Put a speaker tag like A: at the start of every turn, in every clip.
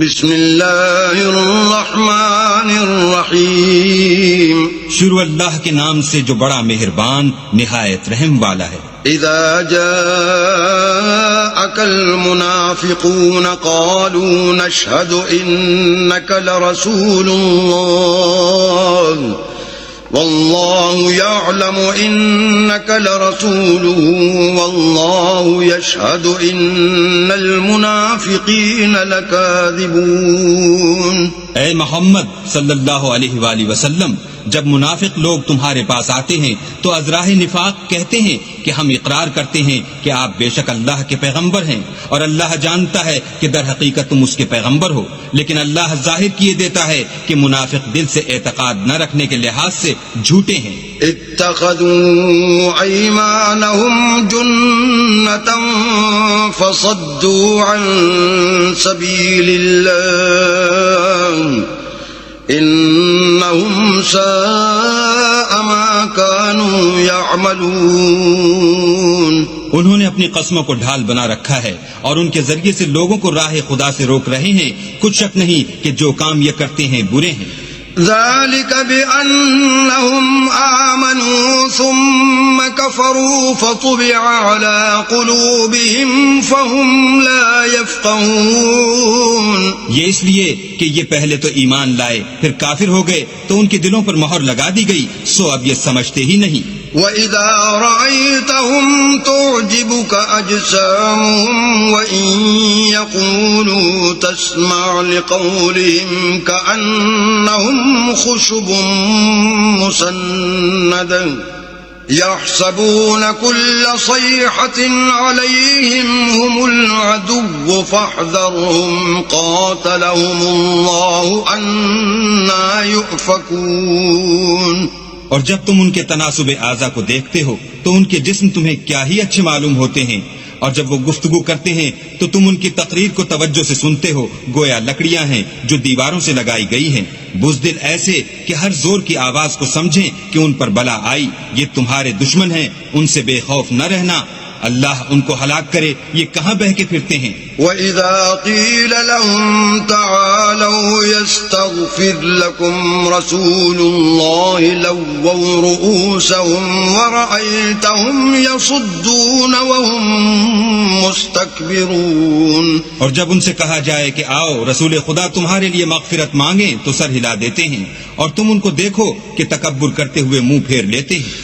A: بسم اللہ الرحمن الرحیم.
B: شروع اللہ کے نام سے جو بڑا مہربان نہایت رحم والا ہے.
A: اذا جاءك المنافقون قالوا نشهد انك لرسول الله والله يعلم انك لرسوله والله يشهد ان المنافقين لكاذبون.
B: اے محمد صلی اللہ علیہ وآلہ وسلم، جب منافق لوگ تمہارے پاس آتے ہیں تو از راہ نفاق کہتے ہیں کہ ہم اقرار کرتے ہیں کہ آپ بے شک اللہ کے پیغمبر ہیں، اور اللہ جانتا ہے کہ در حقیقت تم اس کے پیغمبر ہو، لیکن اللہ ظاہر کیے دیتا ہے کہ منافق دل سے اعتقاد نہ رکھنے کے لحاظ سے جھوٹے ہیں.
A: اتخذوا ایمانهم جنة فصدوا عن سبیل اللہ انہم ساء ما كانوا يعملون.
B: انہوں نے اپنی قسموں کو ڈھال بنا رکھا ہے اور ان کے ذریعے سے لوگوں کو راہ خدا سے روک رہے ہیں. کچھ شک نہیں کہ جو کام یہ کرتے ہیں برے ہیں.
A: ذلك بأنهم آمنوا ثم كفروا فطبع على قلوبهم فهم لا يفقهون.
B: یہ اس لیے کہ یہ پہلے تو ایمان لائے پھر کافر ہو گئے تو ان کے دلوں پر مہر لگا دی گئی، سو اب یہ سمجھتے ہی نہیں.
A: وَإِذَا رَأَيْتَهُمْ تُعْجِبُكَ أَجْسَامُهُمْ وَإِن يَقُولُوا تَسْمَعْ لِقَوْلِهِمْ كَأَنَّهُمْ خُشُبٌ مُّسَنَّدَةٌ يَحْسَبُونَ كُلَّ صَيْحَةٍ عَلَيْهِمْ هُمُ الْعَدُوُّ فَاحْذَرْهُمْ قَاتَلَهُمُ اللَّهُ أَنَّىٰ يُؤْفَكُونَ.
B: اور جب تم ان کے تناسب اعضا کو دیکھتے ہو تو ان کے جسم تمہیں کیا ہی اچھے معلوم ہوتے ہیں، اور جب وہ گفتگو کرتے ہیں تو تم ان کی تقریر کو توجہ سے سنتے ہو گویا لکڑیاں ہیں جو دیواروں سے لگائی گئی ہیں. بزدل ایسے کہ ہر زور کی آواز کو سمجھیں کہ ان پر بلا آئی. یہ تمہارے دشمن ہیں، ان سے بے خوف نہ رہنا. اللہ ان کو ہلاک کرے، یہ کہاں بہ کے پھرتے ہیں.
A: وَإِذَا قِيلَ لَهُمْ تَعَالَوْا يَسْتَغْفِرْ لَكُمْ رَسُولُ اللَّهِ لَوَّوْا رُؤُوسَهُمْ وَرَأَيْتَهُمْ يَصُدُّونَ وَهُمْ مُسْتَكْبِرُونَ.
B: اور جب ان سے کہا جائے کہ آؤ رسول خدا تمہارے لیے مغفرت مانگیں تو سر ہلا دیتے ہیں، اور تم ان کو دیکھو کہ تکبر کرتے ہوئے منہ پھیر لیتے ہیں.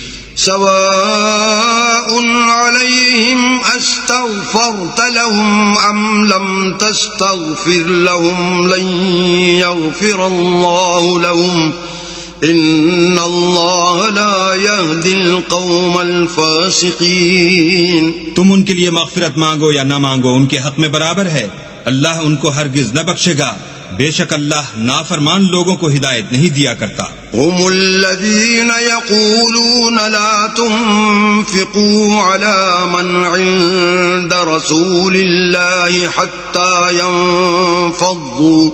A: سواء عليهم استغفرت لهم ام لم تستغفر لهم لن يغفر الله لهم ان الله لا يهدي القوم الفاسقين.
B: تم ان کے لیے مغفرت مانگو یا نہ مانگو ان کے حق میں برابر ہے، اللہ ان کو ہرگز نہ بخشے گا. بے شک اللہ نافرمان لوگوں کو ہدایت نہیں دیا کرتا.
A: هم الذين يقولون لا تنفقوا على من عند رسول الله حتى ينفضوا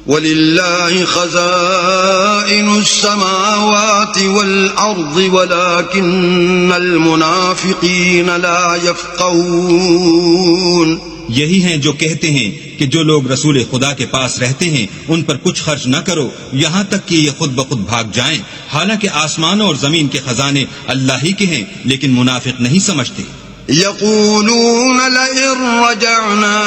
A: ولله خزائن السماوات والأرض ولكن المنافقين لا يفقهون.
B: یہی ہیں جو کہتے ہیں کہ جو لوگ رسول خدا کے پاس رہتے ہیں ان پر کچھ خرچ نہ کرو یہاں تک کہ یہ خود بخود بھاگ جائیں، حالانکہ آسمانوں اور زمین کے خزانے اللہ ہی کے ہیں، لیکن منافق نہیں سمجھتے.
A: يقولون لئن رجعنا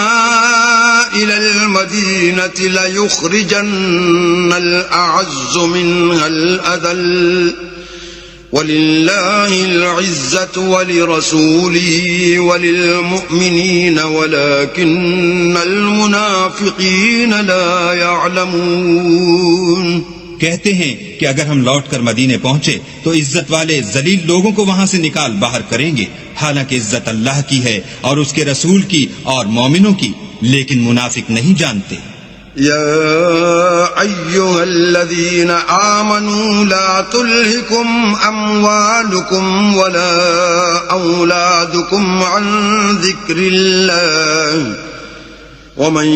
A: إلى المدينة ليخرجن الأعز منها الأذل وَلِلَّهِ الْعِزَّةُ وَلِرَسُولِهِ وَلِلْمُؤْمِنِينَ وَلَكِنَّ الْمُنَافِقِينَ لَا يَعْلَمُونَ.
B: کہتے ہیں کہ اگر ہم لوٹ کر مدینے پہنچے تو عزت والے ذلیل لوگوں کو وہاں سے نکال باہر کریں گے، حالانکہ عزت اللہ کی ہے اور اس کے رسول کی اور مومنوں کی، لیکن منافق نہیں جانتے.
A: يا أيها الذين آمنوا لا تلهكم أموالكم ولا أولادكم عن ذكر الله ومن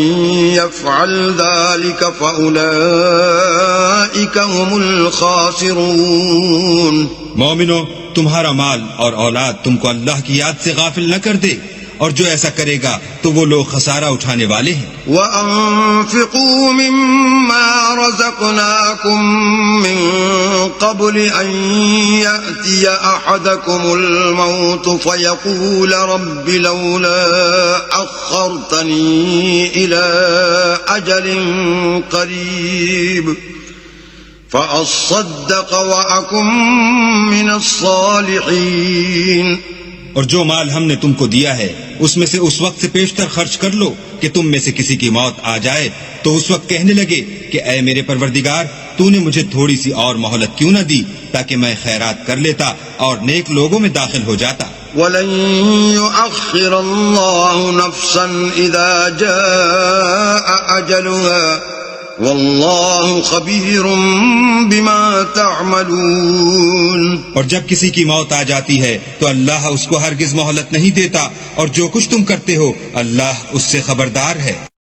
A: يفعل ذلك فأولئك هم الخاسرون.
B: مومنو، تمہارا مال اور اولاد تم کو اللہ کی یاد سے غافل نہ کر دے، اور جو ایسا کرے گا تو وہ لوگ خسارہ اٹھانے والے ہیں.
A: وَأَنفِقُوا مِمَّا رَزَقْنَاكُم مِّن قَبْلِ أَن يَأْتِيَ أَحَدَكُمُ الْمَوْتُ فَيَقُولَ رَبِّ لَوْلَا أَخَّرْتَنِي إِلَىٰ أَجَلٍ قَرِيبٍ فَأَصَّدَّقَ وَأَكُن مِّنَ الصَّالِحِينَ.
B: اور جو مال ہم نے تم کو دیا ہے اس میں سے اس وقت سے پیشتر خرچ کر لو کہ تم میں سے کسی کی موت آ جائے تو اس وقت کہنے لگے کہ اے میرے پروردگار تو نے مجھے تھوڑی سی اور مہلت کیوں نہ دی تاکہ میں خیرات کر لیتا اور نیک لوگوں میں داخل ہو جاتا.
A: وَلَن يُؤَخِّرَ اللَّهُ نَفْسًا إِذَا جَاءَ أَجَلُهَا وَاللَّهُ خَبِيرٌ بِمَا تَعْمَلُونَ.
B: اور جب کسی کی موت آ جاتی ہے تو اللہ اس کو ہرگز مہلت نہیں دیتا اور جو کچھ تم کرتے ہو اللہ اس سے خبردار ہے.